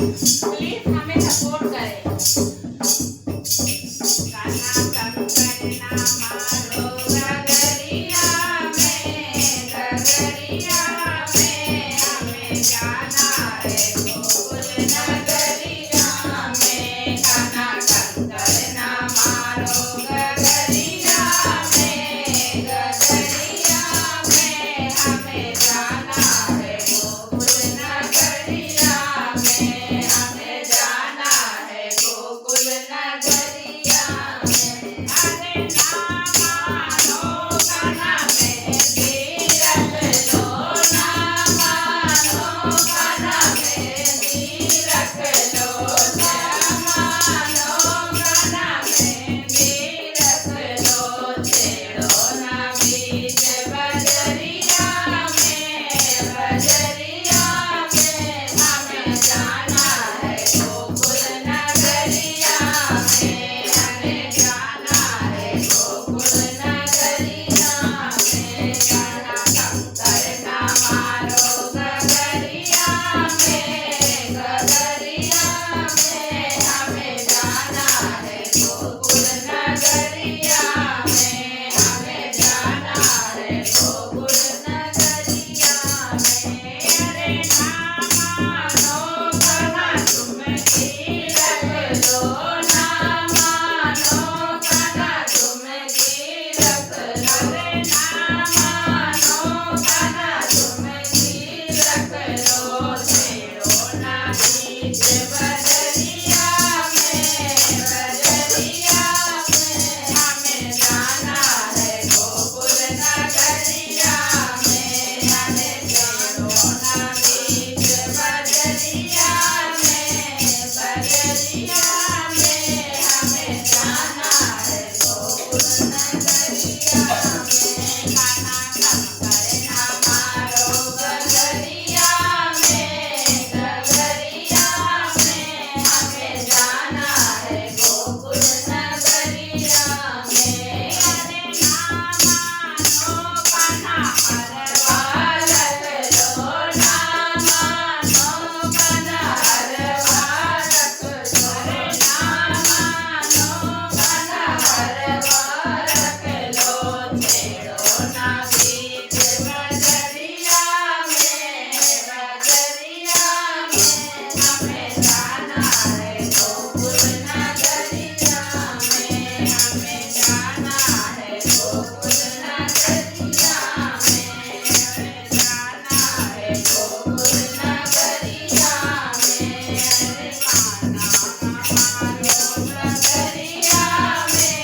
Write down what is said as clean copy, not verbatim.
Please हमें support करें। गाना चालू करना मारो गगरिया में हमें जाना है गोकुल नगरिया में। गाना चालू करना मारो गगरिया में हमें जाना है गोकुल नगरिया में। हमें जाना है गोकुल नगरिया में। अरे ना मानो कान्हा मेहंदी रख लो, ना मानो कान्हा मेहंदी रख लो, ना मानो कान्हा मेहंदी रख लो। छेड़ो ना बीच बजरिया में हमें जाना है गोकुल नगरिया में। हमें जाना है गोकुल नगरिया में। गाना कम करना मारो गगरिया में हमें जाना है गोकुल नगरिया में। हमें जाना है गोकुल नगरिया में। अरे ना मानो कान्हा तुम की रख लो, ना मानो कान्हा तुम की रख लो। अरे ना मानो कान्हा तुम की रख लो। छेड़ो ना बीच बजरिया में हमें जाना है गोकुल नगरिया में। हमें छेड़ो ना बीच बजरिया में हमें जाना है गोकुल नगरिया में। गाना कम करना मारो गगरिया में हमें जाना है गोकुल नगरिया में। अरे ना मानो कान्हा हरवा रख लो, ना मानो कान्हा हरवा रख लो। अरे ना मानो कान्हा हरवा रख लो। छेड़ो ना बीच बजरिया में हमें जाना है गोकुल नगरिया में। हमें जाना है गोकुल नगरिया में। हमें जाना है गोकुल नगरिया में। अरे कान्हा हमारो गगरिया में